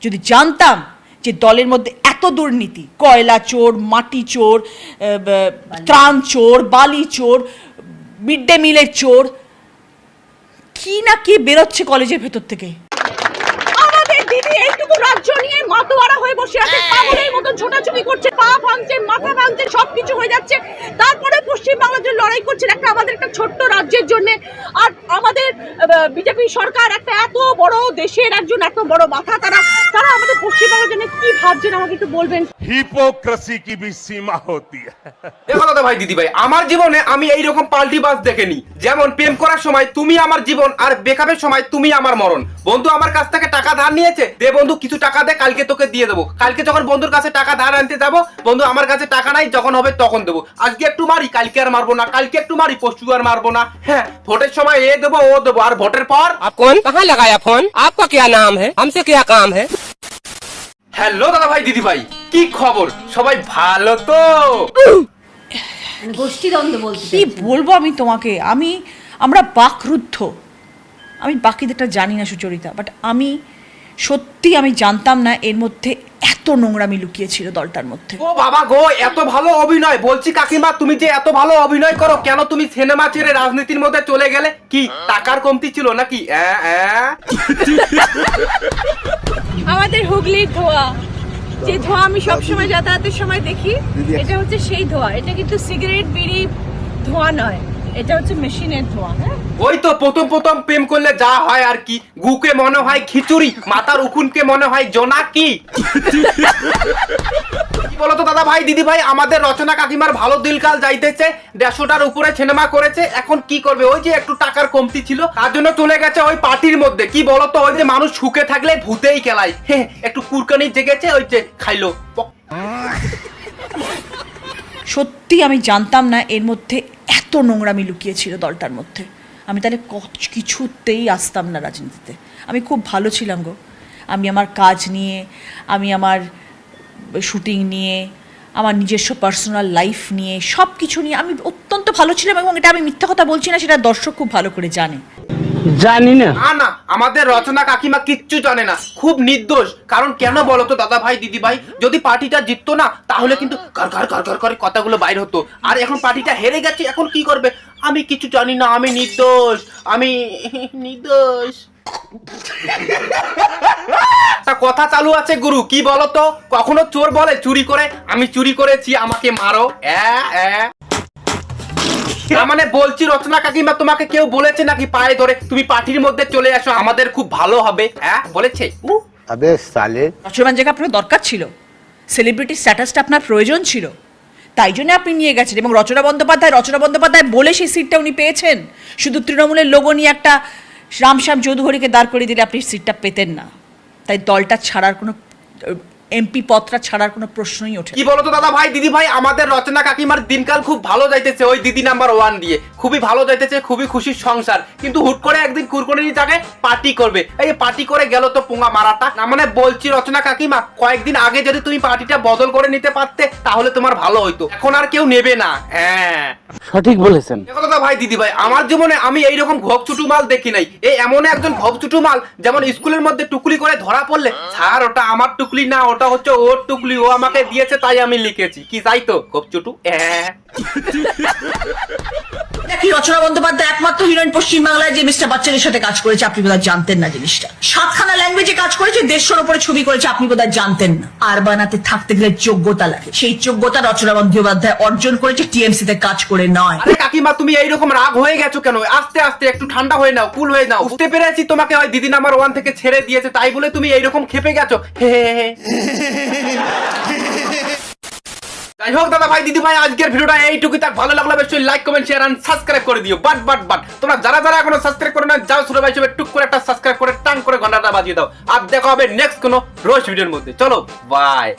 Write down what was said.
যদি জানতাম যে দলের মধ্যে এত দুর্নীতি, কয়লা চোর, মাটি চোর, ত্রাণ চোর, বালি চোর, মিড ডে মিলের চোর, কি না কি বেরোচ্ছে কলেজের ভেতর থেকে। আমাদের দিদি এইটুকু রাজ্য নিয়ে মাতোয়ারা হয়ে বসে আছে, পাগলের মতো ছোটাছুটি করছে, পা ভাঙছে, মাথা ভাঙছে, সবকিছু হয়ে যাচ্ছে। তারপরে পশ্চিমবাংলার জন্য লড়াই করছেন আমাদের একটা ছোট্ট রাজ্যের জন্য। আর আমাদের বিজেপি সরকার একটা এত বড় দেশের একজন এত বড় মাথা, তারা আমাদের পশ্চিমবাংলার জন্য কি ভাবছেন আমাকে একটু বলবেন। হিপোক্রেসি কি भी सीमा होती है। দেখো দাদা ভাই দিদি ভাই, আমার জীবনে আমি এইরকম পাল্টিবাজ দেখেনি। যেমন প্রেম করার সময় তুমি আমার জীবন, আর ব্রেকআপের সময় তুমি আমার মরণ। বন্ধু আমার কাছ থেকে টাকা ধার নিয়েছে, দে বন্ধু কিছু টাকা দে, কালকে তোকে দিয়ে দেবো। কালকে যখন বন্ধুর কাছে টাকা ধার আনতে যাবো, বন্ধু আমার কাছে টাকা নাই, যখন হবে তখন দেবো। আজকে একটু মারি, কালকে আর মারবো না, কালকে একটু মারি, পরশু আর মারবো না। হ্যাঁ, ভোটের সময় এ দেবো ও দেবো, আর ভোটের পর आप कौन, कहाँ लगाया फोन, आपका क्या नाम है, हमसे क्या काम है। হ্যালো দাদা ভাই দিদি ভাই, কি খবর? সবাই ভালো তো? গোষ্ঠীদ্বন্দ্ব বলতে কি বলবো আমি তোমাকে, আমরা বাকরুদ্ধ। আমি বাকিদেরটা জানি না সুচরিতা, বাট আমি জানতাম না এর মধ্যে এত নোংরামি লুকিয়েছিল দলটার মধ্যে। ও বাবা গো, এত ভালো অভিনয়! বলছি কাকিমা, তুমি যে এত ভালো অভিনয় করো, কেন তুমি সিনেমা ছেড়ে রাজনীতির মধ্যে চলে গেলে? কি টাকার কমতি ছিল নাকি? আমাদের হুগলির ধোঁয়া, যে ধোঁয়া আমি সবসময় যাতায়াতের সময় দেখি, এটা হচ্ছে সেই ধোঁয়া। এটা কিন্তু সিগারেট বিড়ি ধোঁয়া নয়, এটা হচ্ছে মেশিনের ধোঁয়া। ওই তো প্রথম প্রেম করলে যা হয় আর কি, গুকে মনে হয় খিচুড়ি, মাথার উকুনকে মনে হয় জোনাকি। কি বলতো দাদা ভাই দিদি ভাই, আমাদের রচনা কাকিমার ভালো দিলকাল যাইতেছে, 150টার উপরে সিনেমা করেছে, এখন কি করবে? ওই যে একটু টাকার কমতি ছিল, তার জন্য চলে গেছে ওই পার্টির মধ্যে। কি বলতো, ওই যে মানুষ সুখে থাকলে ভূতেই খেলায়, একটু কুরকানি জেগেছে, ওই যে খাইলো। সত্যি আমি জানতাম না এর মধ্যে এত নোংরামি লুকিয়েছিল দলটার মধ্যে। আমি তাহলে কিছুতেই আসতাম না রাজনীতিতে। আমি খুব ভালো ছিলাম গো, আমি আমার কাজ নিয়ে, আমি আমার শুটিং নিয়ে, আমার নিজস্ব পার্সোনাল লাইফ নিয়ে, সব কিছু নিয়ে আমি অত্যন্ত ভালো ছিলাম। এবং এটা আমি মিথ্যা কথা বলছি না, সেটা দর্শক খুব ভালো করে জানে। জানি না না, আমাদের রচনা কাকিমা কিচ্ছু জানে না, খুব নির্দোষ। কারণ কেন বলতো দাদা ভাই দিদি ভাই, যদি পার্টিটা জিততো না, তাহলে কিন্তু কার করে কথাগুলো বাইর হতো। আর এখন পার্টিটা হেরে গেছে, এখন কি করবে? আমি কিছু জানি না, আমি নির্দোষ, আমি নির্দোষ। একটা কথা চালু আছে গুরু, কি বলতো, কখনো চোর বলে চুরি করে, আমি চুরি করেছি, আমাকে মারো। মানে বলছি রচনা কাকিমা, তোমাকে কেউ বলেছে নাকি পায়ে ধরে তুমি পার্টির মধ্যে চলে আসো, আমাদের খুব ভালো হবে? বলেছে? আবে সালে, রচনার জায়গা আপনার দরকার ছিল, সেলিব্রিটি স্ট্যাটাসটা আপনার প্রয়োজন ছিল, তাই জন্য আপনি নিয়ে গেছেন। এবং রচনা বন্দ্যোপাধ্যায় বলে সেই সিটটা উনি পেয়েছেন। শুধু তৃণমূলের লোগো নিয়ে একটা রামশ্যাম চৌধুরীকে দাঁড় করিয়ে দিলে আপনি সিটটা পেতেন না। তাই দলটা ছাড়ার কোনো, এমপি পদটা ছাড়ার কোনো প্রশ্নই ওঠে। কি বলতো দাদা ভাই দিদি ভাই, আমাদের রচনা কাকিমার দিনকাল খুব ভালো যাইতেছে ওই দিদি নাম্বার 1 দিয়ে, খুবই ভালো যাইতেছে, খুবই খুশির সংসার। কিন্তু হুট করে একদিন কুরকুরির জায়গায় পার্টি করবে, এই পার্টি করে গেল তো পোঙা মারাটা। না মানে বলছি রচনা কাকিমা, কয়েকদিন আগে যদি তুমি পার্টিটা বদল করে নিতে পারতে, তাহলে তোমার ভালো হইতো। এখন আর কেউ নেবে না। সঠিক বলেছেন। দেখো দাদা ভাই দিদি ভাই, আমার জীবনে আমি এইরকম ঘপচুটু মাল দেখি নাই। এই এমন একজন ঘপচুটু মাল, যেমন স্কুলের মধ্যে টুকলি করে ধরা পড়লে, স্যার ওটা আমার টুকলি না, ওটা হচ্ছে ওর টুকলি, ও আমাকে দিয়েছে তাই আমি লিখেছি। কি চাই তো ঘপচুটু? নাকি রচনা বন্দ্যোপাধ্যায় একমাত্র হিরোইন পশ্চিমবাংলায় যে মিস্টার বাচ্চাদের সাথে কাজ করেছে, আপনি বোধহয় জানতেন না জিনিসটা। 7খানা ল্যাঙ্গুয়েজে কাজ করেছে, 150-র উপরে ছবি করেছে, আপনি বোধহয় জানতেন না। আর বানাতে থাকতে গেলে যোগ্যতা লাগে, সেই যোগ্যতা রচনা বন্দ্যোপাধ্যায় অর্জন করেছে টিএমসি তে কাজ করে নয়। আরে কাকিমা, তুমি এইরকম রাগ হয়ে গেছো কেন? আস্তে আস্তে একটু ঠান্ডা হয়ে নাও, কুল হয়ে নাও। বুঝতে পেরেছি তোমাকে ওই দিদি নাম্বার 1 থেকে ছেড়ে দিয়েছে, তাই বলে তুমি এইরকম খেপে গেছো। যাই হোক দাদা ভাই দিদি ভাই, আজকের ভিডিওটা এইটুকুই থাক। ভালো লাগলে অবশ্যই like comment share and subscribe করে দিও। বাট তোমরা যারা এখনো সাবস্ক্রাইব করে না, যাও ছোট ভাই হিসেবে টুক করে একটা সাবস্ক্রাইব করে টান করে ঘন্টাটা বাজিয়ে দাও। আর দেখা হবে নেক্সট কোনো রোজ ভিডিওর মধ্যে। চলো বাই।